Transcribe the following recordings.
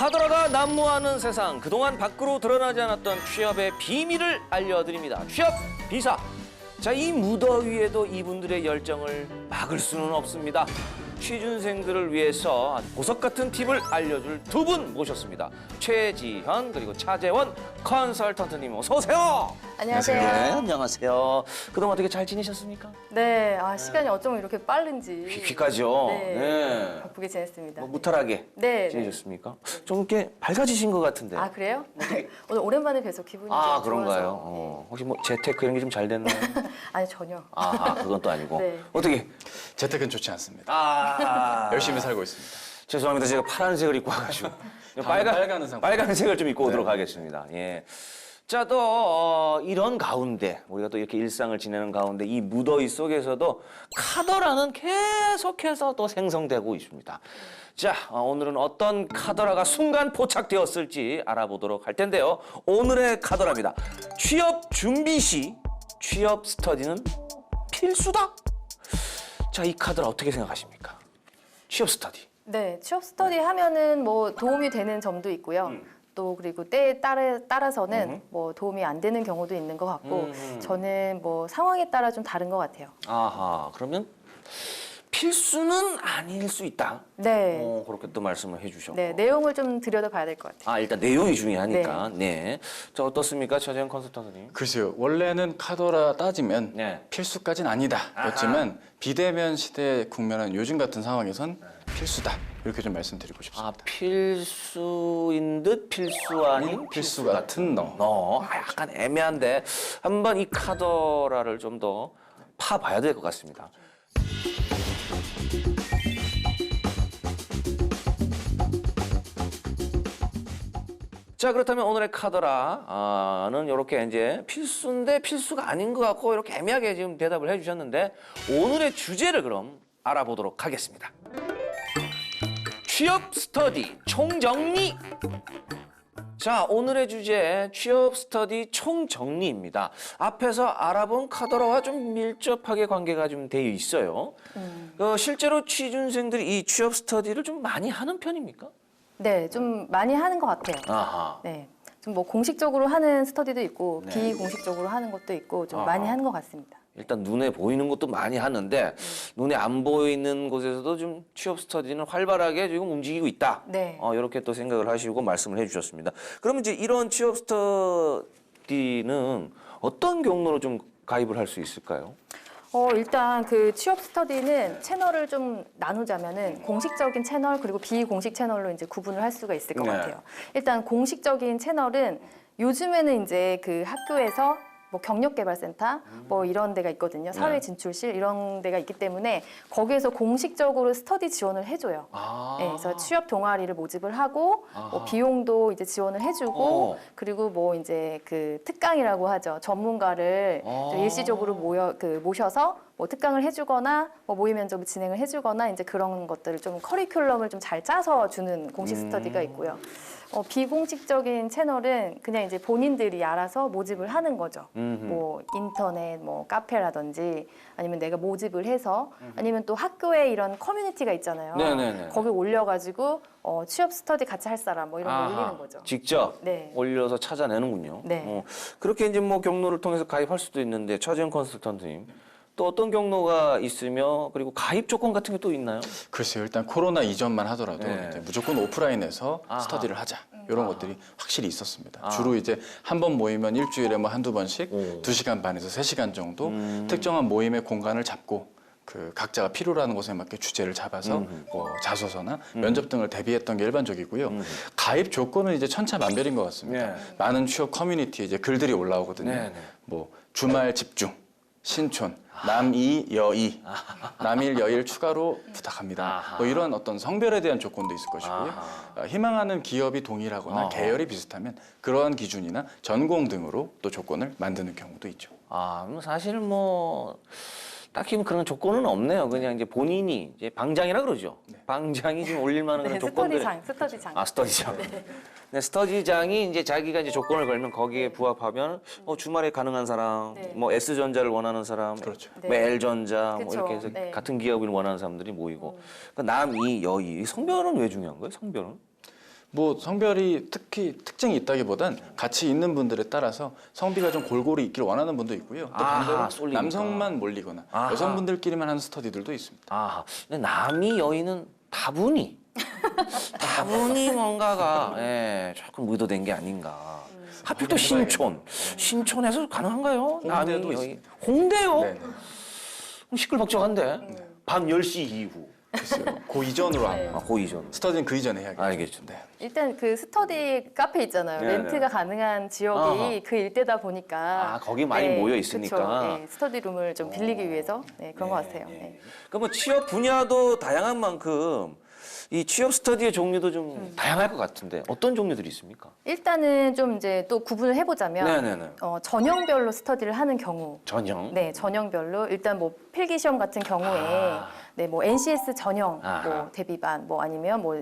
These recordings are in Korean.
카더라가 난무하는 세상, 그동안 밖으로 드러나지 않았던 취업의 비밀을 알려드립니다. 취업 비사. 자, 이 무더위에도 이분들의 열정을 막을 수는 없습니다. 취준생들을 위해서 보석 같은 팁을 알려줄 두 분 모셨습니다. 최지현 그리고 차재원 컨설턴트님 어서 오세요. 안녕하세요. 네, 안녕하세요. 그동안 어떻게 잘 지내셨습니까? 네, 시간이 어쩜 이렇게 빠른지. 휙휙하죠. 네, 바쁘게 지냈습니다. 뭐 무탈하게 네, 지내셨습니까? 좀 이렇게 밝아지신 것 같은데. 아, 그래요? 오늘 오랜만에 뵈서 기분이 좀 좋아서. 그런가요? 혹시 뭐 재테크 이런 게 좀 잘 됐나요? 아니, 전혀. 그건 또 아니고. 네. 어떻게? 재테크는 좋지 않습니다. 열심히 살고 있습니다. 죄송합니다. 제가 파란색을 입고 와가지고. 빨간 의상. 빨간색을 좀 입고 오도록 하겠습니다. 예. 자, 또 이런 가운데 우리가 또 이렇게 일상을 지내는 가운데 이 무더위 속에서도 카더라는 계속해서 또 생성되고 있습니다. 자, 오늘은 어떤 카더라가 순간 포착되었을지 알아보도록 할 텐데요. 오늘의 카더라입니다. 취업 준비 시 취업 스터디는 필수다? 자, 이 카더라 어떻게 생각하십니까? 취업 스터디. 네, 취업 스터디 하면은 뭐 도움이 되는 점도 있고요. 또 그리고 때에 따라서는 뭐 도움이 안 되는 경우도 있는 것 같고 저는 뭐 상황에 따라 좀 다른 것 같아요. 그러면 필수는 아닐 수 있다. 네. 그렇게 또 말씀을 해주셨고. 네, 내용을 좀 들여다봐야 될 것 같아요. 일단 내용이 중요하니까. 네. 자, 어떻습니까? 최재현 컨설턴트님. 글쎄요, 원래는 카더라 따지면 네. 필수까지는 아니다 였지만 비대면 시대에 국면한 요즘 같은 상황에선 필수다. 이렇게 좀 말씀드리고 싶습니다. 필수인 듯 필수 아닌 필수 같은 너. 약간 애매한데 한번 이 카더라를 좀 더 파봐야 될 것 같습니다. 자, 그렇다면 오늘의 카더라는 이렇게 이제 필수인데 필수가 아닌 것 같고 이렇게 애매하게 지금 대답을 해주셨는데 오늘의 주제를 그럼 알아보도록 하겠습니다. 취업 스터디 총정리. 자, 오늘의 주제 취업 스터디 총정리입니다. 앞에서 알아본 카더라와 좀 밀접하게 관계가 좀 되어 있어요. 실제로 취준생들이 이 취업 스터디를 좀 많이 하는 편입니까? 네, 좀 많이 하는 것 같아요. 네. 좀 뭐 공식적으로 하는 스터디도 있고 비공식적으로 하는 것도 있고 좀 많이 하는 것 같습니다. 일단 눈에 보이는 것도 많이 하는데 눈에 안 보이는 곳에서도 좀 취업 스터디는 활발하게 지금 움직이고 있다. 네. 이렇게 또 생각을 하시고 말씀을 해주셨습니다. 그러면 이제 이런 취업 스터디는 어떤 경로로 좀 가입을 할 수 있을까요? 일단 그 취업 스터디는 채널을 좀 나누자면은 공식적인 채널 그리고 비공식 채널로 이제 구분을 할 수가 있을 것 같아요. 일단 공식적인 채널은 요즘에는 이제 그 학교에서 뭐 경력개발센터 뭐 이런 데가 있거든요. 사회진출실 이런 데가 있기 때문에 거기에서 공식적으로 스터디 지원을 해줘요. 네, 그래서 취업 동아리를 모집을 하고 뭐 비용도 이제 지원을 해주고 그리고 뭐 이제 그 특강이라고 하죠. 전문가를 일시적으로 모셔서 뭐 특강을 해주거나 뭐 모의 면접을 진행을 해주거나 이제 그런 것들을 좀 커리큘럼을 좀 잘 짜서 주는 공식 스터디가 있고요. 비공식적인 채널은 그냥 이제 본인들이 알아서 모집을 하는 거죠. 뭐 인터넷, 뭐 카페라든지 아니면 내가 모집을 해서 아니면 또 학교에 이런 커뮤니티가 있잖아요. 네네네. 거기 올려가지고 취업 스터디 같이 할 사람 뭐 이런 거 올리는 거죠. 직접 네. 올려서 찾아내는군요. 네. 그렇게 이제 뭐 경로를 통해서 가입할 수도 있는데 차재현 컨설턴트님 또 어떤 경로가 있으며 그리고 가입 조건 같은 게 또 있나요? 글쎄요, 일단 코로나 이전만 하더라도 이제 무조건 오프라인에서 스터디를 하자. 이런 것들이 확실히 있었습니다. 주로 이제 한 번 모이면 일주일에 뭐 한두 번씩 2시간 반에서 3시간 정도 특정한 모임의 공간을 잡고 그 각자가 필요로 하는 것에 맞게 주제를 잡아서 뭐 자소서나 면접 등을 대비했던 게 일반적이고요. 가입 조건은 이제 천차만별인 것 같습니다. 많은 취업 커뮤니티에 이제 글들이 올라오거든요. 뭐 주말 집중, 신촌, 남이, 여이, 남일, 여일 추가로 부탁합니다. 뭐 이런 어떤 성별에 대한 조건도 있을 것이고요. 희망하는 기업이 동일하거나 계열이 비슷하면 그러한 기준이나 전공 등으로 또 조건을 만드는 경우도 있죠. 사실 뭐 딱히 뭐 그런 조건은 없네요. 그냥 이제 본인이 이제 방장이라 그러죠. 방장이 지금 올릴 만한 그런 조건들. 스터디장. 스터디장. 네, 스터디장이 이제 자기가 이제 조건을 걸면 거기에 부합하면 주말에 가능한 사람, 뭐 S전자를 원하는 사람, 뭐 L전자 뭐 이렇게 해서 같은 기업을 원하는 사람들이 모이고. 그러니까 남이, 여이. 성별은 왜 중요한 거예요? 성별은? 뭐 성별이 특히 특징이 있다기보단 같이 있는 분들에 따라서 성비가 좀 골고루 있길 원하는 분도 있고요. 또 아하, 반대로 쏠리니까. 남성만 몰리거나 아하. 여성분들끼리만 하는 스터디들도 있습니다. 아, 근데 남이 여인은 다분히 뭔가가 조금 의도된 게 아닌가. 하필 또 신촌에서 가능한가요? 남이 홍대도 여인. 홍대요? 네네. 시끌벅적한데. 밤 10시 이후. 글쎄요. 그 이전으로 하면 그 이전. 스터디는 그 이전에 해야겠죠. 알겠죠. 네. 일단 그 스터디 카페 있잖아요. 네네. 렌트가 가능한 지역이 아하. 그 일대다 보니까 거기 많이 모여 있으니까. 그쵸. 네, 스터디룸을 좀 빌리기 위해서 그런 것 같아요. 네. 그러니까 뭐 취업 분야도 다양한 만큼 이 취업 스터디의 종류도 좀 다양할 것 같은데 어떤 종류들이 있습니까? 일단은 좀 이제 또 구분을 해보자면 네네네. 전형별로 스터디를 하는 경우, 전형. 네, 전형별로 일단 뭐 필기 시험 같은 경우에 네, 뭐 NCS 전형 아하. 뭐 대비반 뭐 아니면 뭐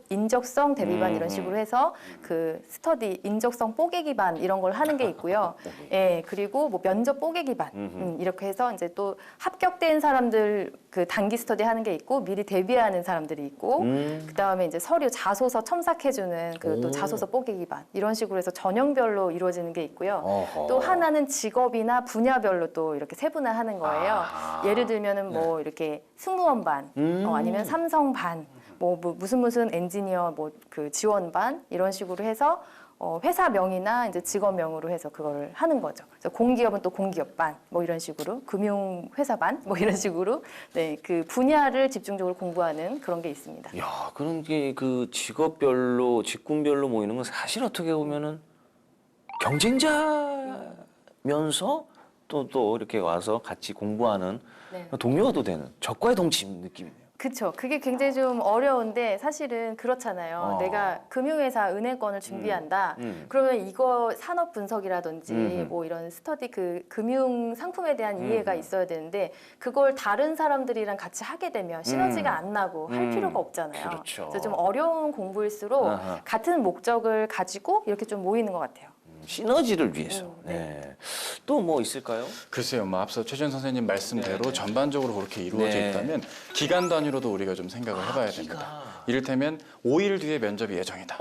인적성 대비반 이런 식으로 해서 그 스터디 인적성 뽀개기 반 이런 걸 하는 게 있고요. 예, 그리고 뭐 면접 뽀개기 반 이렇게 해서 이제 또 합격된 사람들 그 단기 스터디 하는 게 있고 미리 대비하는 사람들이 있고 그다음에 이제 서류 자소서 첨삭해주는 그 또 오. 자소서 뽀개기 반 이런 식으로 해서 전형별로 이루어지는 게 있고요. 어허. 또 하나는 직업이나 분야별로 또 이렇게 세분화하는 거예요. 아. 예를 들면은 뭐 이렇게 승무원 반, 아니면 삼성 반, 뭐 무슨 엔지니어 뭐 그 지원 반 이런 식으로 해서 회사명이나 이제 직업명으로 해서 그걸 하는 거죠. 그래서 공기업은 또 공기업반 뭐 이런 식으로 금융회사반 뭐 이런 식으로 네, 그 분야를 집중적으로 공부하는 그런 게 있습니다. 야, 그런 게 그 직업별로, 직군별로 모이는 건 사실 어떻게 보면은 경쟁자면서 또 이렇게 와서 같이 공부하는 네. 동료가 또 되는 적과의 동침 느낌이네요. 그렇죠. 그게 굉장히 좀 어려운데 사실은 그렇잖아요. 어. 내가 금융회사 은행권을 준비한다. 그러면 이거 산업 분석이라든지 뭐 이런 스터디 그 금융 상품에 대한 이해가 있어야 되는데 그걸 다른 사람들이랑 같이 하게 되면 시너지가 안 나고 할 필요가 없잖아요. 그렇죠. 그래서 좀 어려운 공부일수록 아하. 같은 목적을 가지고 이렇게 좀 모이는 것 같아요. 시너지를 위해서. 네. 네. 또 뭐 있을까요? 글쎄요, 뭐 앞서 최준 선생님 말씀대로 전반적으로 그렇게 이루어져 네. 있다면 기간 단위로도 우리가 좀 생각을 해봐야 됩니다. 이를테면 5일 뒤에 면접이 예정이다.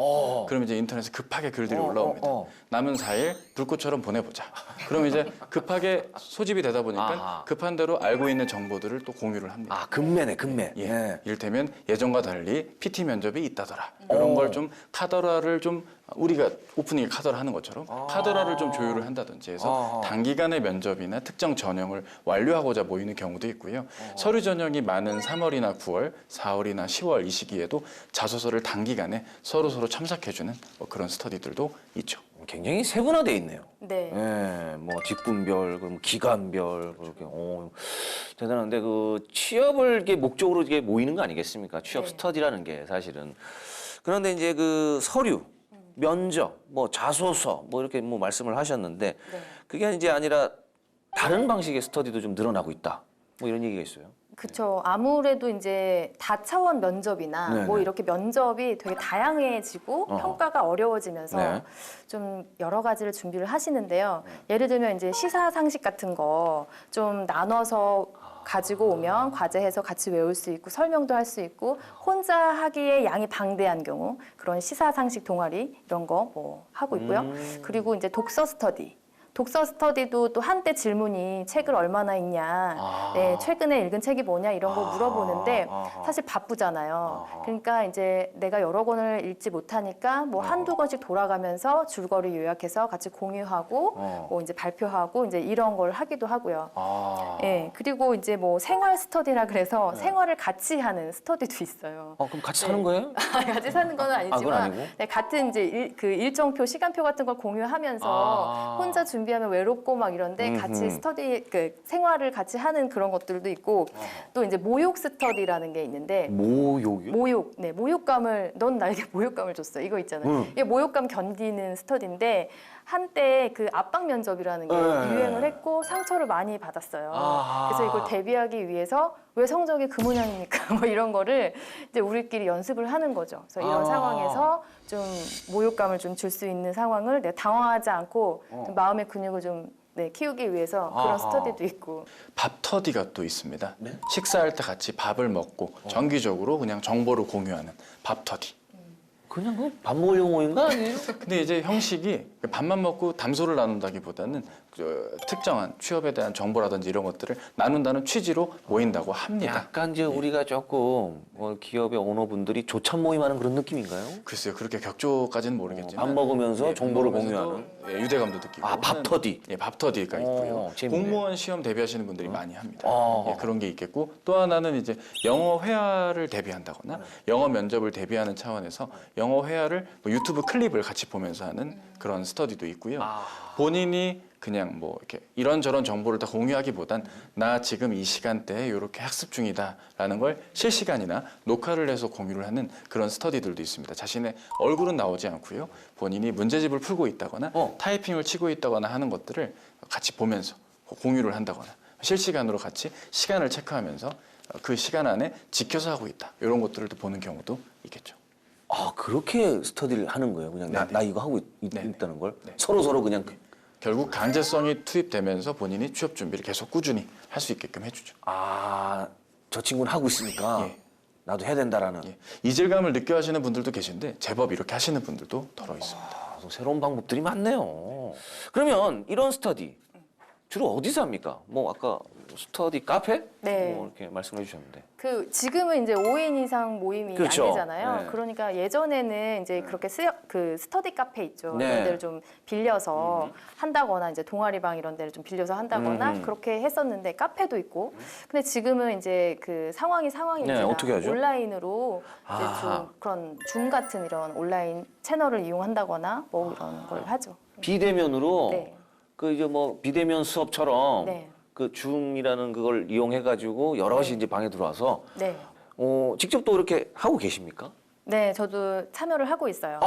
그럼 이제 인터넷에 급하게 글들이 올라옵니다. 남은 4일 불꽃처럼 보내보자. 그럼 이제 급하게 소집이 되다 보니까 아하. 급한 대로 알고 있는 정보들을 또 공유를 합니다. 금매네, 금매. 예. 네. 이를테면 예전과 달리 PT 면접이 있다더라. 이런 걸 좀 카더라를 좀 우리가 오프닝에 카더라 하는 것처럼 카더라를 좀 조율을 한다든지 해서 단기간의 면접이나 특정 전형을 완료하고자 모이는 경우도 있고요. 서류 전형이 많은 3월이나 9월, 4월이나 10월 이 시기에도 자소서를 단기간에 서로 첨삭해주는 뭐 그런 스터디들도 있죠. 굉장히 세분화돼 있네요. 네. 네, 뭐 직군별, 그럼 기간별 그렇게 대단한데 그 취업을 이게 목적으로 이게 모이는 거 아니겠습니까? 취업 네. 스터디라는 게 사실은. 그런데 이제 그 서류, 면접, 뭐 자소서 뭐 이렇게 뭐 말씀을 하셨는데 네. 그게 이제 아니라 다른 방식의 스터디도 좀 늘어나고 있다. 뭐 이런 얘기가 있어요. 그렇죠. 아무래도 이제 다차원 면접이나 네네. 뭐 이렇게 면접이 되게 다양해지고 어허. 평가가 어려워지면서 네. 좀 여러 가지를 준비를 하시는데요. 예를 들면 이제 시사 상식 같은 거 좀 나눠서 가지고 오면 과제해서 같이 외울 수 있고 설명도 할 수 있고 혼자 하기에 양이 방대한 경우 그런 시사 상식 동아리 이런 거 뭐 하고 있고요. 그리고 이제 독서 스터디. 독서 스터디도 또 한때 질문이 책을 얼마나 읽냐, 네, 최근에 읽은 책이 뭐냐 이런 거 물어보는데 사실 바쁘잖아요. 그러니까 이제 내가 여러 권을 읽지 못하니까 뭐 한두 권씩 돌아가면서 줄거리 요약해서 같이 공유하고 뭐 이제 발표하고 이제 이런 걸 하기도 하고요. 예, 그리고 이제 뭐 생활 스터디라 그래서 생활을 같이 하는 스터디도 있어요. 그럼 같이 사는 거예요? 같이 사는 건 그건 아니지만 아니고? 네, 같은 이제 그 일정표, 시간표 같은 걸 공유하면서 혼자 준비하면 외롭고 막 이런데 같이 스터디 그 생활을 같이 하는 그런 것들도 있고 또 이제 모욕 스터디라는 게 있는데 모욕이요? 모욕감을 넌 나에게 모욕감을 줬어 이거 있잖아요. 이게 모욕감 견디는 스터디인데 한때 그 압박 면접이라는 게 유행을 했고 상처를 많이 받았어요. 그래서 이걸 대비하기 위해서 왜 성적이 그 모양입니까? 뭐 이런 거를 이제 우리끼리 연습을 하는 거죠. 그래서 이런 상황에서 좀 모욕감을 좀 줄 수 있는 상황을 내가 당황하지 않고 좀 마음의 근육을 좀 키우기 위해서 그런 스터디도 있고. 밥터디가 또 있습니다. 식사할 때 같이 밥을 먹고 정기적으로 그냥 정보를 공유하는 밥터디. 그냥 그 밥 먹으려고 모인 거 아니에요? 근데 이제 형식이 밥만 먹고 담소를 나눈다기보다는 특정한 취업에 대한 정보라든지 이런 것들을 나눈다는 취지로 모인다고 합니다. 약간 이제 우리가 조금 뭐 기업의 오너분들이 조찬 모임하는 그런 느낌인가요? 글쎄요, 그렇게 격조까지는 모르겠지만 밥 먹으면서 예, 정보를 밥 먹으면서도, 공유하는. 예, 유대감도 느끼고 아, 밥터디. 예, 밥터디가 있고요. 재밌네. 공무원 시험 대비하시는 분들이 많이 합니다. 어. 예, 그런 게 있겠고 또 하나는 이제 영어 회화를 대비한다거나 영어 면접을 대비하는 차원에서 영어 회화를 뭐 유튜브 클립을 같이 보면서 하는 그런 스터디도 있고요. 본인이 그냥 뭐 이렇게 이런저런 정보를 다 공유하기보단 나 지금 이 시간대에 이렇게 학습 중이다라는 걸 실시간이나 녹화를 해서 공유를 하는 그런 스터디들도 있습니다. 자신의 얼굴은 나오지 않고요. 본인이 문제집을 풀고 있다거나 타이핑을 치고 있다거나 하는 것들을 같이 보면서 공유를 한다거나 실시간으로 같이 시간을 체크하면서 그 시간 안에 지켜서 하고 있다. 이런 것들을 보는 경우도 있겠죠. 아, 그렇게 스터디를 하는 거예요. 그냥 네네. 나 이거 하고 네네. 있다는 걸 네. 서로 그냥 결국 강제성이 투입되면서 본인이 취업 준비를 계속 꾸준히 할 수 있게끔 해주죠. 아, 저 친구는 하고 있으니까 예. 나도 해야 된다라는. 예. 이질감을 느껴 하시는 분들도 계신데 제법 이렇게 하시는 분들도 더러 있습니다. 아, 또 새로운 방법들이 많네요. 그러면 이런 스터디 주로 어디서 합니까? 뭐 아까 스터디 카페? 네. 뭐 이렇게 말씀해 주셨는데. 그 지금은 이제 5인 이상 모임이 그렇죠. 안 되잖아요. 네. 그러니까 예전에는 이제 그렇게 그 스터디 카페 있죠. 네. 이런 데를 좀 빌려서 한다거나 이제 동아리방 이런 데를 좀 빌려서 한다거나 그렇게 했었는데 카페도 있고. 근데 지금은 이제 그 상황이 네, 상황이니까 어떻게 하죠? 온라인으로 이제 아하. 좀 그런 줌 같은 이런 온라인 채널을 이용한다거나 뭐 이런 걸 하죠. 비대면으로 네. 그 이제 뭐 비대면 수업처럼 네. 그 줌이라는 그걸 이용해 가지고 여럿이 이제 방에 들어와서 네. 직접 또 이렇게 하고 계십니까? 네, 저도 참여를 하고 있어요.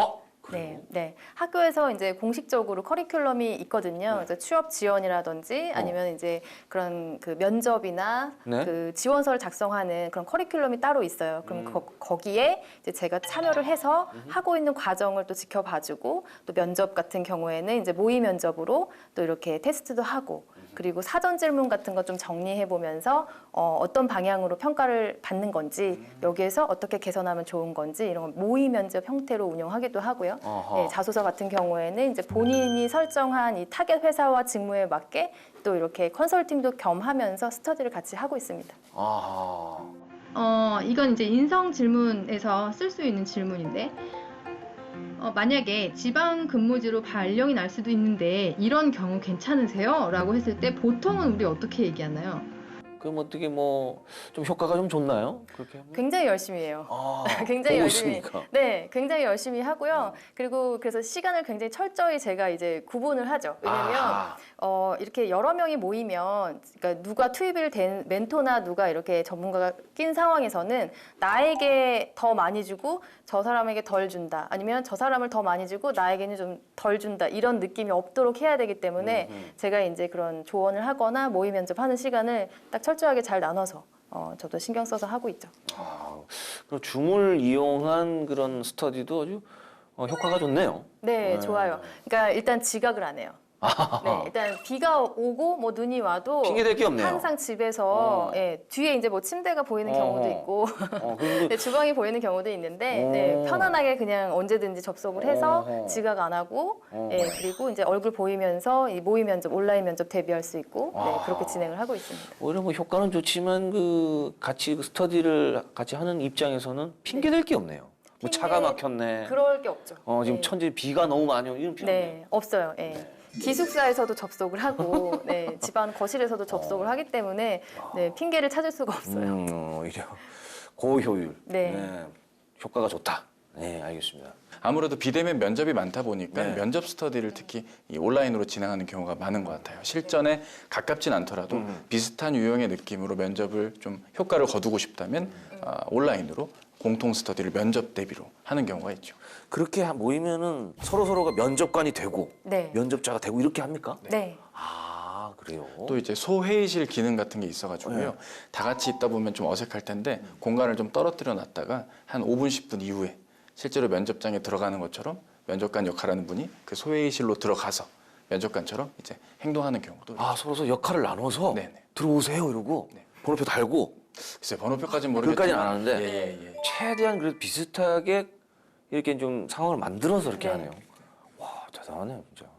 그래요? 네, 네. 학교에서 이제 공식적으로 커리큘럼이 있거든요. 그래서 취업 지원이라든지 아니면 이제 그런 그 면접이나 네. 그 지원서를 작성하는 그런 커리큘럼이 따로 있어요. 그럼 거기에 이제 제가 참여를 해서 하고 있는 과정을 또 지켜봐주고 또 면접 같은 경우에는 이제 모의 면접으로 또 이렇게 테스트도 하고 그리고 사전 질문 같은 거 좀 정리해 보면서 어떤 방향으로 평가를 받는 건지 여기에서 어떻게 개선하면 좋은 건지 이런 걸 모의 면접 형태로 운영하기도 하고요. 어허. 네, 자소서 같은 경우에는 이제 본인이 설정한 이 타겟 회사와 직무에 맞게 또 이렇게 컨설팅도 겸하면서 스터디를 같이 하고 있습니다. 아하. 이건 이제 인성 질문에서 쓸 수 있는 질문인데 만약에 지방 근무지로 발령이 날 수도 있는데 이런 경우 괜찮으세요? 라고 했을 때 보통은 우리 어떻게 얘기하나요? 그럼 어떻게 뭐 좀 효과가 좀 좋나요? 그렇게 하면? 굉장히 열심히 해요. 아, 굉장히 보고 열심히. 있으니까. 네, 굉장히 열심히 하고요. 그리고 그래서 시간을 굉장히 철저히 제가 이제 구분을 하죠. 왜냐면 아하. 이렇게 여러 명이 모이면 그러니까 누가 투입이 된 멘토나 누가 이렇게 전문가가 낀 상황에서는 나에게 더 많이 주고 저 사람에게 덜 준다. 아니면 저 사람을 더 많이 주고 나에게는 좀 덜 준다. 이런 느낌이 없도록 해야 되기 때문에 제가 이제 그런 조언을 하거나 모의 면접하는 시간을 딱 철저하게 잘 나눠서 저도 신경 써서 하고 있죠. 그럼 줌을 이용한 그런 스터디도 아주 효과가 좋네요. 네, 좋아요. 그러니까 일단 지각을 안 해요. 네, 일단 비가 오고 뭐 눈이 와도 핑계 댈 게 없네요. 항상 집에서 뒤에 이제 뭐 침대가 보이는 경우도 있고 그리고 네, 주방이 보이는 경우도 있는데 네, 편안하게 그냥 언제든지 접속을 해서 지각 안 하고 그리고 이제 얼굴 보이면서 이 모의 면접, 온라인 면접 대비할 수 있고 네, 그렇게 진행을 하고 있습니다. 오히려 뭐 효과는 좋지만 그 같이 그 스터디를 같이 하는 입장에서는 핑계 댈 게 없네요. 뭐 차가 막혔네. 그럴 게 없죠. 지금 네. 천재 비가 너무 많이 오고 이런 필요 없네요. 네, 없어요. 예. 기숙사에서도 접속을 하고, 네, 집안 거실에서도 접속을 하기 때문에 네, 핑계를 찾을 수가 없어요. 오히려 고효율. 네. 효과가 좋다. 네, 알겠습니다. 아무래도 비대면 면접이 많다 보니까 네. 면접 스터디를 특히 이 온라인으로 진행하는 경우가 많은 것 같아요. 실전에 가깝진 않더라도 비슷한 유형의 느낌으로 면접을 좀 효과를 거두고 싶다면 온라인으로 공통 스터디를 면접 대비로 하는 경우가 있죠. 그렇게 모이면은 서로가 면접관이 되고 네. 면접자가 되고 이렇게 합니까? 네. 아, 그래요? 또 이제 소회의실 기능 같은 게 있어가지고요. 다 같이 있다 보면 좀 어색할 텐데 공간을 좀 떨어뜨려 놨다가 한 5분, 10분 이후에 실제로 면접장에 들어가는 것처럼 면접관 역할하는 분이 그 소회의실로 들어가서 면접관처럼 이제 행동하는 경우도 서로 역할을 나눠서 네네. 들어오세요 이러고 네. 번호표 달고 글쎄 번호표까지는 모르겠지만 그까지는 안 하는데 예. 최대한 그래도 비슷하게 이렇게 좀 상황을 만들어서 이렇게 네. 하네요. 와, 대단하네요, 진짜.